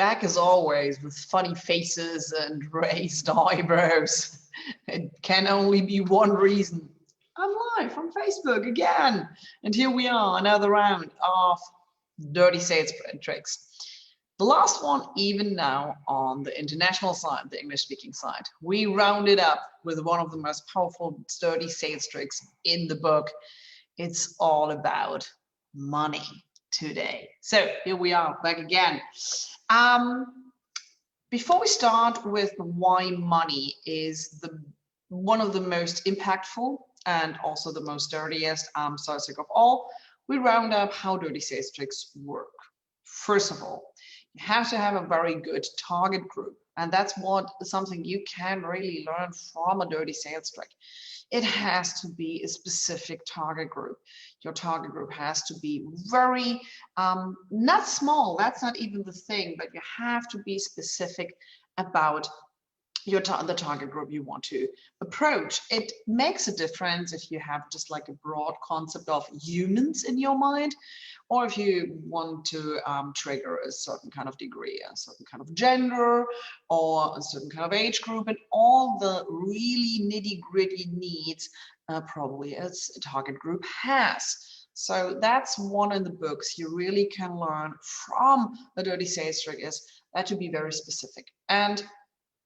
back as always with funny faces and raised eyebrows. It can only be one reason. I'm live from Facebook again. And here we are, another round of dirty sales tricks. The last one, even now on the international side, the English-speaking side, we rounded up with one of the most powerful dirty sales tricks in the book. It's all about money today. So here we are back again. Before we start with why money is one of the most impactful and also the most dirtiest sales trick of all, we round up how dirty sales tricks work. First of all, you have to have a very good target group, and that's something you can really learn from a dirty sales trick. It has to be a specific target group. Your target group has to be very, not small, that's not even the thing, but you have to be specific about the target group you want to approach. It makes a difference if you have just like a broad concept of humans in your mind, or if you want to trigger a certain kind of degree, a certain kind of gender, or a certain kind of age group, and all the really nitty-gritty needs probably a target group has. So that's one of the books you really can learn from the dirty sales trick, is that to be very specific. And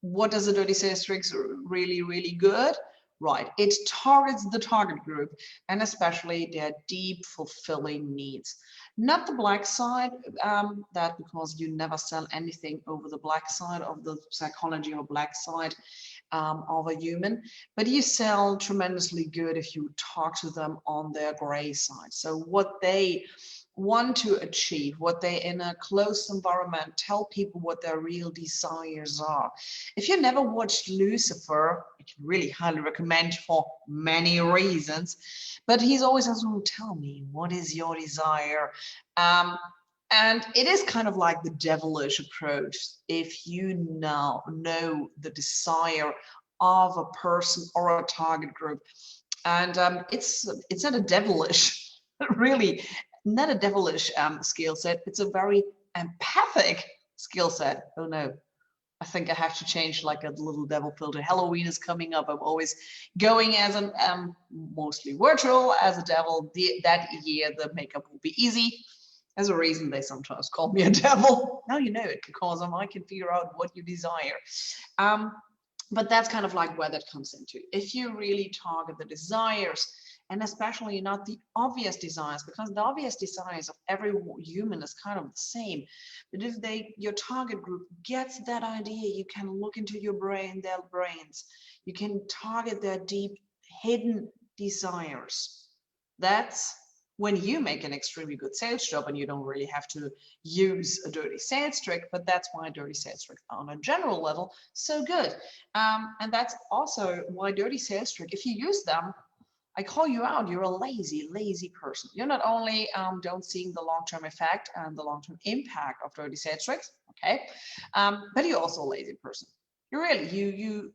what does a dirty sales trick really good? Right, it targets the target group and especially their deep fulfilling needs. Not the black side, that because you never sell anything over the black side of the psychology or black side of a human, but you sell tremendously good if you talk to them on their gray side. So what they want to achieve, what they in a closed environment tell people what their real desires are. If you never watched Lucifer, I can really highly recommend for many reasons, but he's always asking, tell me, what is your desire? And it is kind of like the devilish approach. If you know the desire of a person or a target group, and it's not a devilish, really, not a devilish skill set. It's a very empathic skill set. Oh no, I think I have to change like a little devil filter. Halloween is coming up. I'm always going as an mostly virtual as a devil. That year the makeup will be easy. There's a reason they sometimes call me a devil. Now you know it, because I can figure out what you desire. But that's kind of like where that comes into. If you really target the desires, and especially not the obvious desires, because the obvious desires of every human is kind of the same. But if your target group gets that idea, you can look into their brains. You can target their deep hidden desires. That's when you make an extremely good sales job, and you don't really have to use a dirty sales trick, but that's why dirty sales tricks on a general level so good. And that's also why dirty sales trick, if you use them, I call you out, you're a lazy person. You're not only don't seeing the long-term effect and the long-term impact of dirty sales tricks, okay, but you're also a lazy person. You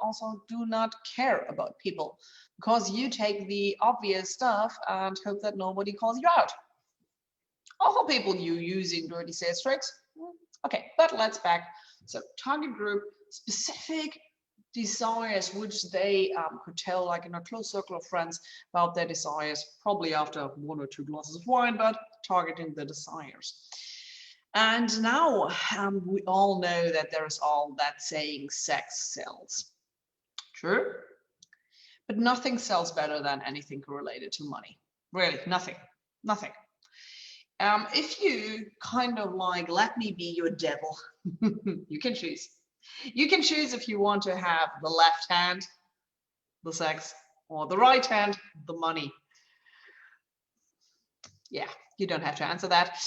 also do not care about people, because you take the obvious stuff and hope that nobody calls you out. Also people you using dirty sales tricks. Okay, but let's back. So target group, specific desires which they could tell, like in a close circle of friends, about their desires, probably after 1 or 2 glasses of wine, but targeting the desires. And now we all know that there is all that saying, sex sells. True, but nothing sells better than anything related to money. Really, nothing. If you kind of like, let me be your devil, you can choose. You can choose if you want to have the left hand, the sex, or the right hand, the money. Yeah, you don't have to answer that.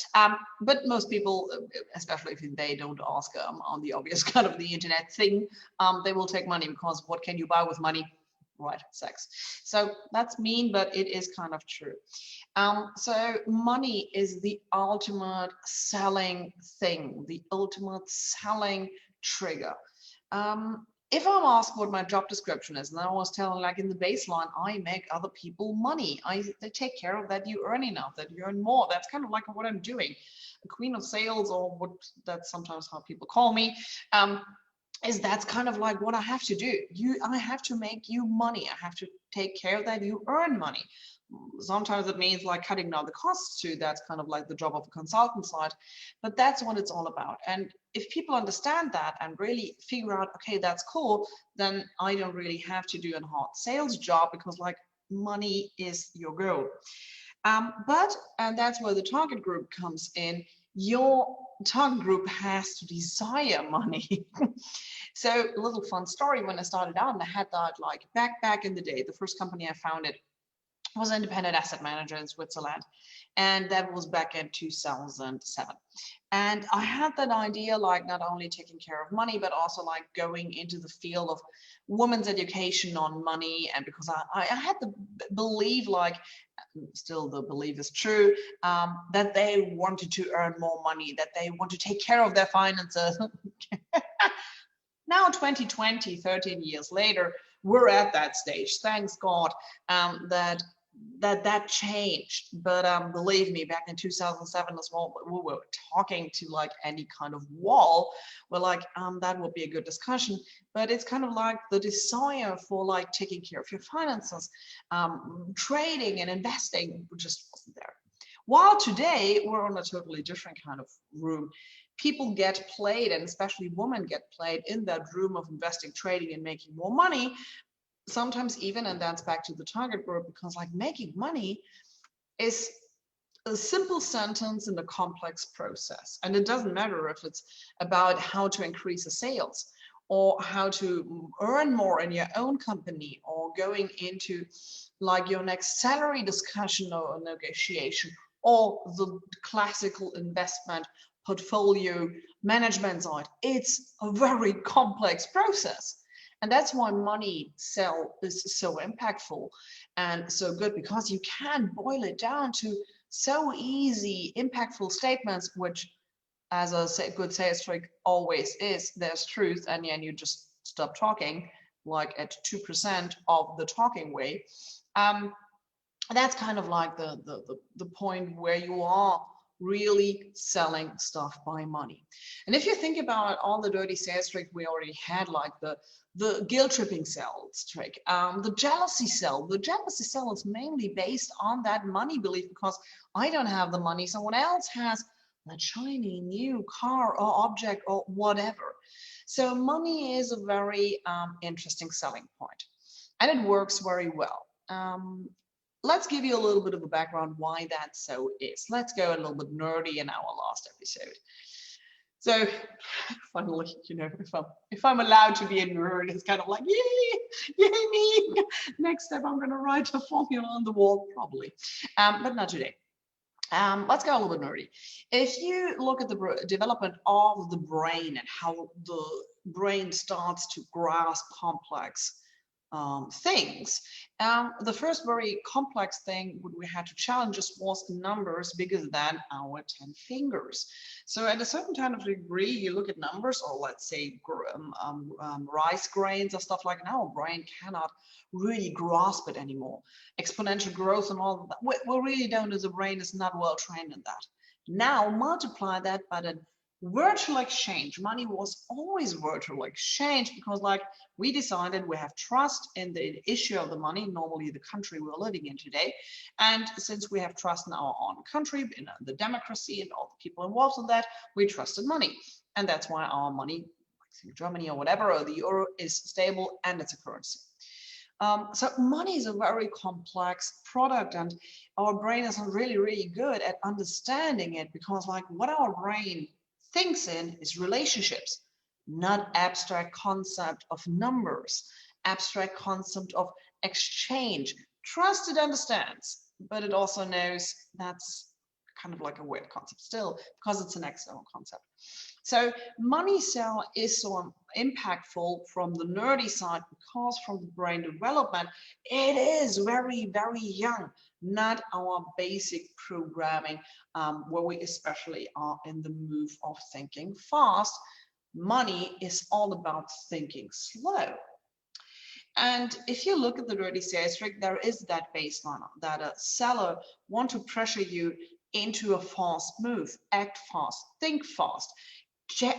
But most people, especially if they don't ask on the obvious kind of the internet thing, they will take money, because what can you buy with money? Right, sex. So that's mean, but it is kind of true. So money is the ultimate selling thing, the ultimate selling trigger. if I'm asked what my job description is, and I was telling, like, in the baseline, I make other people money. They take care of that, you earn enough, that you earn more. That's kind of like what I'm doing. A queen of sales, or what that's sometimes how people call me, is that's kind of like what I have to do. I have to make you money. I have to take care of that you earn money. Sometimes it means like cutting down the costs too. That's kind of like the job of the consultant side, but that's what it's all about. And if people understand that and really figure out, okay, that's cool, then I don't really have to do a hard sales job, because like money is your goal. And that's where the target group comes in. Your target group has to desire money. So a little fun story, when I started out, and I had that like back in the day, the first company I founded was an independent asset manager in Switzerland. And that was back in 2007. And I had that idea, like not only taking care of money, but also like going into the field of women's education on money. And because I had the belief, like still the belief is true, that they wanted to earn more money, that they want to take care of their finances. Now 2020, 13 years later, we're at that stage. Thanks God that changed. But believe me, back in 2007 as well, we were talking to like any kind of wall. We're like, that would be a good discussion. But it's kind of like the desire for like taking care of your finances, trading and investing just wasn't there. While today we're on a totally different kind of room. People get played, and especially women get played in that room of investing, trading, and making more money. Sometimes even, and that's back to the target group, because like making money is a simple sentence in a complex process. And it doesn't matter if it's about how to increase the sales, or how to earn more in your own company, or going into like your next salary discussion or negotiation, or the classical investment portfolio management side. It's a very complex process. And that's why money sell is so impactful and so good, because you can boil it down to so easy, impactful statements, which, as a good sales trick always is, there's truth, and then you just stop talking, like at 2% of the talking way. That's kind of like the point where you are really selling stuff by money. And if you think about all the dirty sales trick we already had, like the guilt tripping sales trick, the jealousy sell. The jealousy sell is mainly based on that money belief, because I don't have the money, someone else has that shiny new car or object or whatever. So money is a very interesting selling point, and it works very well. Let's give you a little bit of a background why that so is. Let's go a little bit nerdy in our last episode. So finally, you know, if I'm allowed to be a nerd, it's kind of like, yay me. Next step, I'm going to write a formula on the wall, probably, but not today. Let's go a little bit nerdy. If you look at the development of the brain and how the brain starts to grasp complex things, the first very complex thing we had to challenge us was numbers bigger than our 10 fingers. So at a certain kind of degree, you look at numbers, or let's say rice grains or stuff like that, our brain cannot really grasp it anymore. Exponential growth and all of that, we really don't, as a brain is not well trained in that. Now multiply that by the virtual exchange. Money was always virtual exchange, because like we decided we have trust in the issue of the money, normally the country we're living in today. And since we have trust in our own country, in the democracy and all the people involved in that, we trusted money. And that's why our money, like Germany or whatever, or the euro, is stable and it's a currency. So money is a very complex product, and our brain isn't really good at understanding it, because like what our brain thinks in is relationships, not abstract concept of numbers, abstract concept of exchange. Trust it understands, but it also knows that's kind of like a weird concept still, because it's an external concept. So money cell is so impactful from the nerdy side, because from the brain development, it is very young, not our basic programming, where we especially are in the move of thinking fast. Money is all about thinking slow. And if you look at the dirty sales trick, there is that baseline that a seller want to pressure you into a fast move. Act fast, think fast,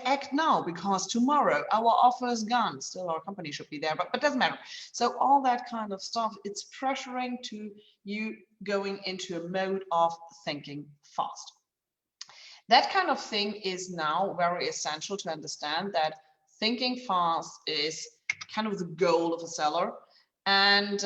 act now, because tomorrow our offer is gone. Still, our company should be there, but doesn't matter. So all that kind of stuff, it's pressuring to you going into a mode of thinking fast. That kind of thing is now very essential to understand, that thinking fast is kind of the goal of a seller. And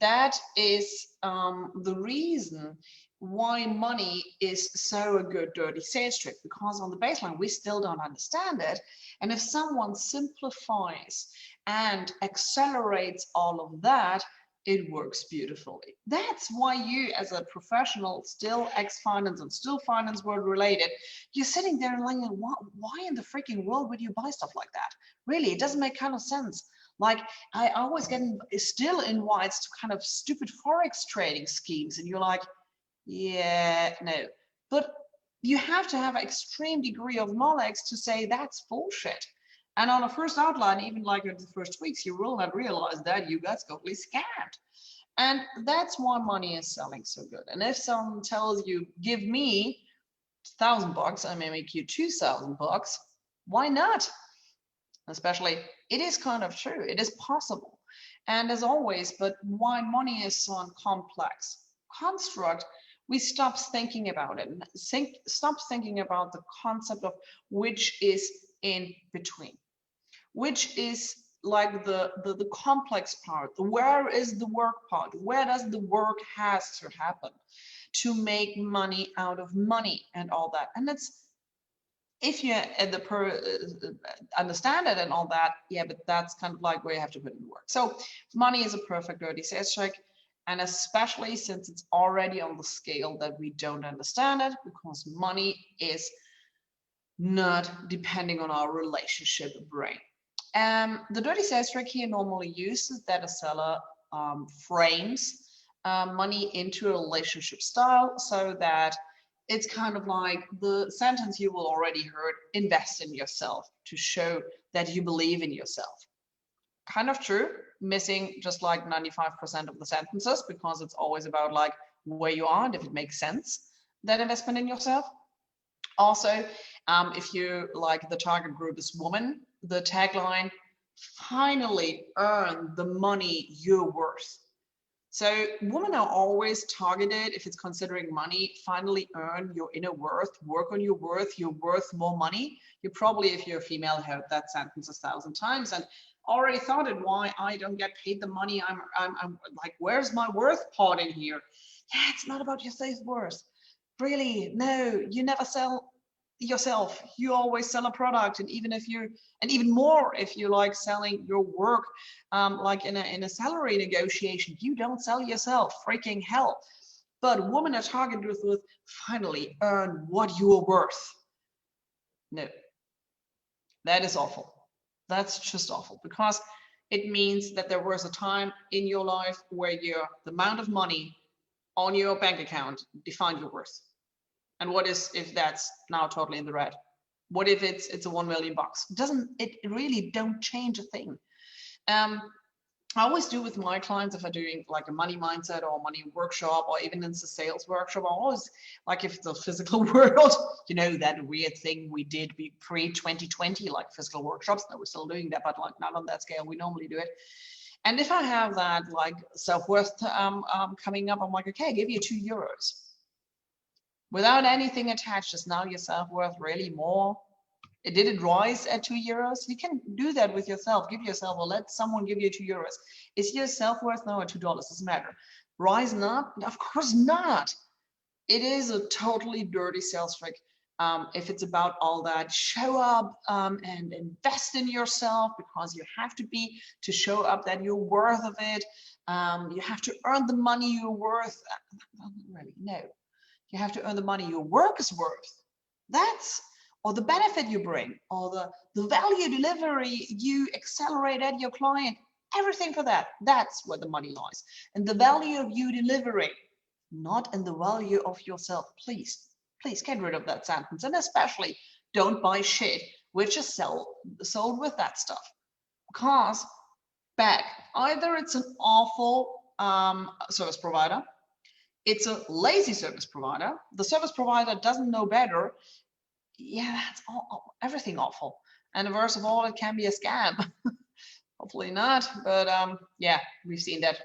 that is the reason why money is so a good dirty sales trick, because on the baseline, we still don't understand it. And if someone simplifies and accelerates all of that, it works beautifully. That's why you, as a professional, still ex-finance and still finance world related, you're sitting there and like, why in the freaking world would you buy stuff like that? Really, it doesn't make kind of sense. Like, I always get still invites to kind of stupid Forex trading schemes, and you're like, yeah, no. But you have to have an extreme degree of knowledge to say that's bullshit. And on a first outline, even like in the first weeks, you will not realize that you got totally scammed. And that's why money is selling so good. And if someone tells you, give me $1,000, I may make you $2,000, why not? Especially, it is kind of true. It is possible. And as always, but why money is so complex construct, we stop thinking about it. Stop thinking about the concept of which is in between, which is like the complex part. Where is the work part? Where does the work has to happen to make money out of money and all that? And it's, if you understand it and all that, yeah, but that's kind of like where you have to put in the work. So money is a perfect dirty sales trick. And especially since it's already on the scale that we don't understand it, because money is not depending on our relationship brain. The dirty sales trick here normally uses that a seller frames money into a relationship style, so that it's kind of like the sentence you will already heard, invest in yourself, to show that you believe in yourself. Kind of true, missing just like 95% of the sentences, because it's always about like where you are and if it makes sense, that investment in yourself. Also, if you like the target group is woman, the tagline, finally earn the money you're worth. So women are always targeted, if it's considering money, finally earn your inner worth, work on your worth, you're worth more money. You probably, if you're a female, heard that sentence 1,000 times and already thought it, why I don't get paid the money. I'm like, where's my worth part in here? Yeah, it's not about your self-worth. Really, no, you never sell yourself. You always sell a product, and even if you, and even more if you like selling your work, like in a salary negotiation, you don't sell yourself. Freaking hell! But women are targeted with finally earn what you are worth. No, that is awful. That's just awful, because it means that there was a time in your life where the amount of money on your bank account defined your worth. And what is if that's now totally in the red? What if it's a $1 million? It really don't change a thing. I always do with my clients, if I'm doing like a money mindset or money workshop, or even in a sales workshop, I always, like if it's a physical world, you know, that weird thing we did pre-2020, like physical workshops. No, we're still doing that, but like not on that scale. We normally do it. And if I have that like self-worth coming up, I'm like, okay, I give you €2. Without anything attached, is now your self-worth really more? Did it rise at €2? You can do that with yourself. Give yourself, or let someone give you €2. Is your self-worth now at $2? Doesn't matter. Rise not? Of course not. It is a totally dirty sales trick. If it's about all that, show up and invest in yourself, because you have to show up that you're worth of it. You have to earn the money you're worth. Really, no. You have to earn the money your work is worth. Or the benefit you bring, or the value delivery you accelerate at your client, everything for that. That's where the money lies. And the value of you delivering, not in the value of yourself. Please get rid of that sentence. And especially don't buy shit which is sold with that stuff. Because either it's an awful service provider, it's a lazy service provider, the service provider doesn't know better. Yeah, that's everything awful. And worst of all, it can be a scam. Hopefully not, but yeah, we've seen that.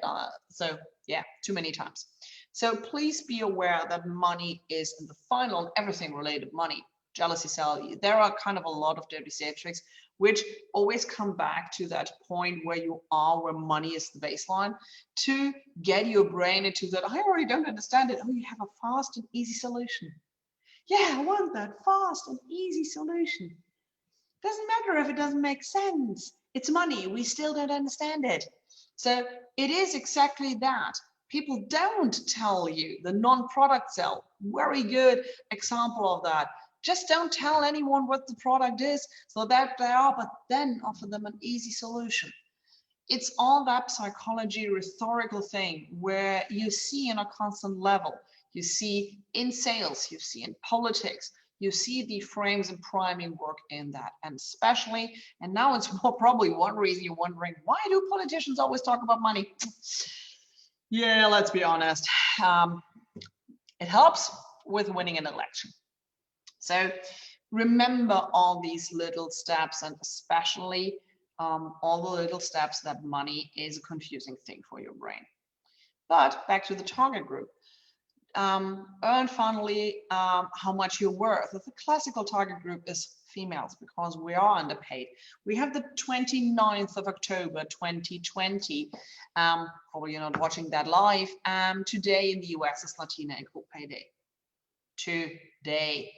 So yeah, too many times. So please be aware that money is in the final, everything related money, jealousy cell. There are kind of a lot of dirty sales tricks, which always come back to that point where you are, where money is the baseline, to get your brain into that. I already don't understand it. Oh, you have a fast and easy solution. Yeah, I want that fast and easy solution. Doesn't matter if it doesn't make sense. It's money. We still don't understand it. So it is exactly that. People don't tell you the non-product sell. Very good example of that. Just don't tell anyone what the product is so that they are, but then offer them an easy solution. It's all that psychology rhetorical thing where you see on a constant level. You see in sales, you see in politics, you see the frames and priming work in that. And especially, and now it's probably one reason you're wondering, why do politicians always talk about money? Yeah, let's be honest. It helps with winning an election. So remember all these little steps, and especially all the little steps that money is a confusing thing for your brain. But back to the target group. Earn finally how much you're worth. The classical target group is females because we are underpaid. We have the 29th of October 2020. Probably you're not watching that live. Today in the US is Latina Equal Pay Day. Today,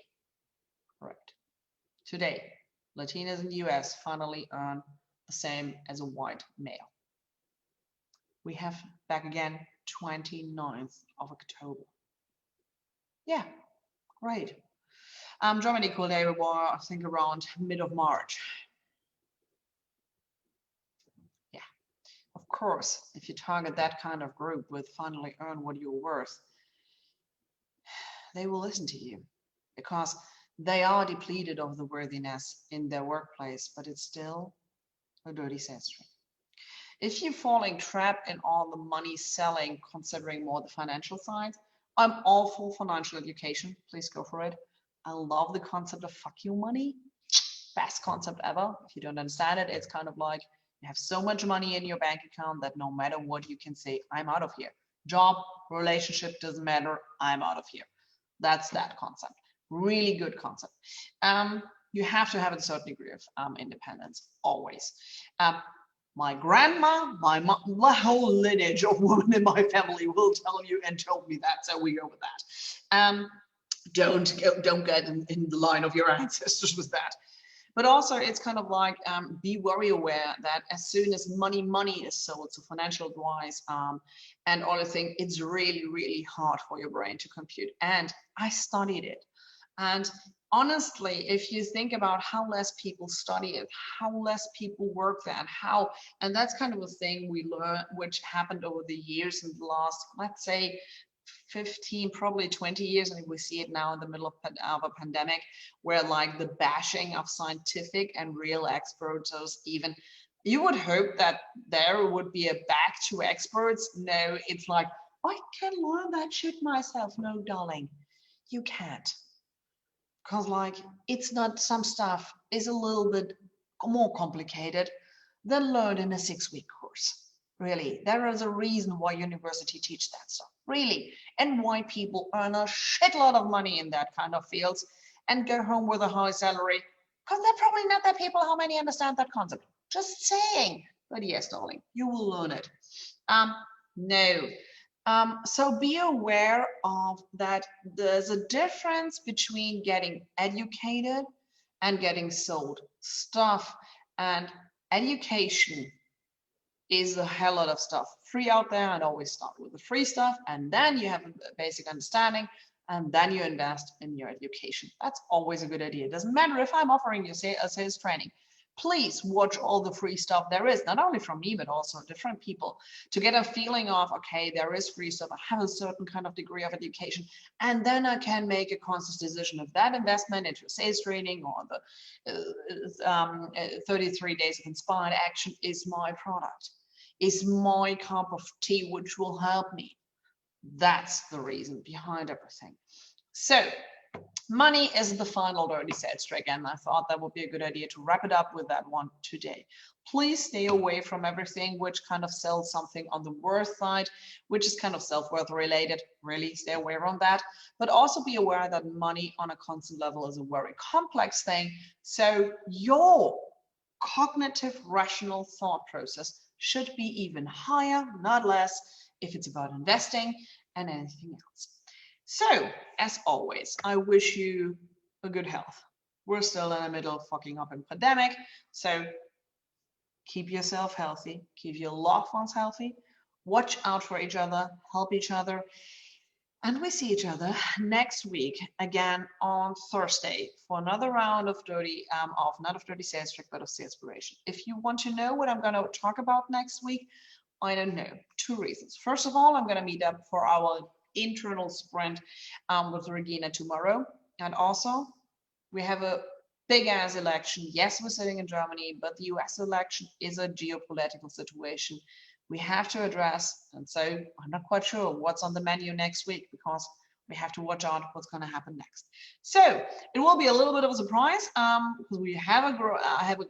correct. Today, Latinas in the US finally earn the same as a white male. We have back again 29th of October. Yeah, great. German Equal Day will, I think, around mid of March. Yeah, of course, if you target that kind of group with finally earn what you're worth, they will listen to you because they are depleted of the worthiness in their workplace, but it's still a dirty sales trick. If you're falling trapped in all the money selling, considering more the financial side, I'm all for financial education. Please go for it. I love the concept of fuck you money. Best concept ever. If you don't understand it, it's kind of like you have so much money in your bank account that no matter what you can say, I'm out of here. Job, relationship, doesn't matter. I'm out of here. That's that concept. Really good concept. You have to have a certain degree of independence, always. My grandma, my mom, the whole lineage of women in my family will tell you and told me that, so we go with that. Don't get in the line of your ancestors with that. But also, it's kind of like be very aware that as soon as money is sold, so financial advice and all the things, it's really, really hard for your brain to compute. And I studied it. And honestly, if you think about how less people study it, how less people work there, and that's kind of a thing we learned, which happened over the years in the last, let's say, 15, probably 20 years, and we see it now in the middle of a pandemic, where like the bashing of scientific and real experts is even, you would hope that there would be a back to experts. No, it's like, I can learn that shit myself. No, darling, you can't. Because like, it's not, some stuff is a little bit more complicated than learned in a 6-week course. Really, there is a reason why university teach that stuff, really, and why people earn a shitload of money in that kind of fields and go home with a high salary, because they're probably not that people how many understand that concept. Just saying. But yes, darling, you will learn it. So be aware of that. There's a difference between getting educated and getting sold stuff, and education is a hell lot of stuff free out there, and always start with the free stuff, and then you have a basic understanding, and then you invest in your education. That's always a good idea. It doesn't matter if I'm offering you a sales training. Please watch all the free stuff there is, not only from me, but also different people, to get a feeling of, okay, there is free stuff, I have a certain kind of degree of education, and then I can make a conscious decision of that investment into sales training or the 33 days of inspired action is my product, is my cup of tea, which will help me. That's the reason behind everything. So money is the final dirty sales trick, and I thought that would be a good idea to wrap it up with that one today. Please stay away from everything which kind of sells something on the worth side, which is kind of self-worth related. Really stay away from that. But also be aware that money on a constant level is a very complex thing. So your cognitive rational thought process should be even higher, not less, if it's about investing and anything else. So, as always, I wish you a good health. We're still in the middle of fucking up in pandemic, so keep yourself healthy, keep your loved ones healthy, watch out for each other, help each other, and we see each other next week again on Thursday for another round of not of dirty sales trick, but of salespiration. If you want to know what I'm going to talk about next week, I don't know. 2 reasons. First of all, I'm going to meet up for our internal sprint with Regina tomorrow, and also we have a big ass election. Yes, we're sitting in Germany, but the US election is a geopolitical situation we have to address, and so I'm not quite sure what's on the menu next week because we have to watch out what's going to happen next. So it will be a little bit of a surprise because I have a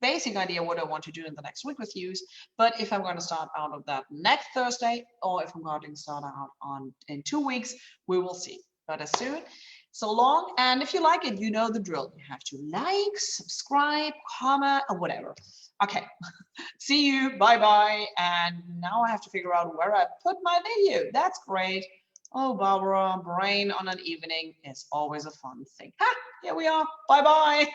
basic idea what I want to do in the next week with you, but if I'm going to start out of that next Thursday or if I'm going to start out in 2 weeks, we will see. But as soon, so long, and if you like it, you know the drill. You have to like, subscribe, comment, or whatever. Okay, see you, bye-bye, and now I have to figure out where I put my video. That's great. Oh, Barbara, brain on an evening is always a fun thing. Ha, here we are, bye-bye.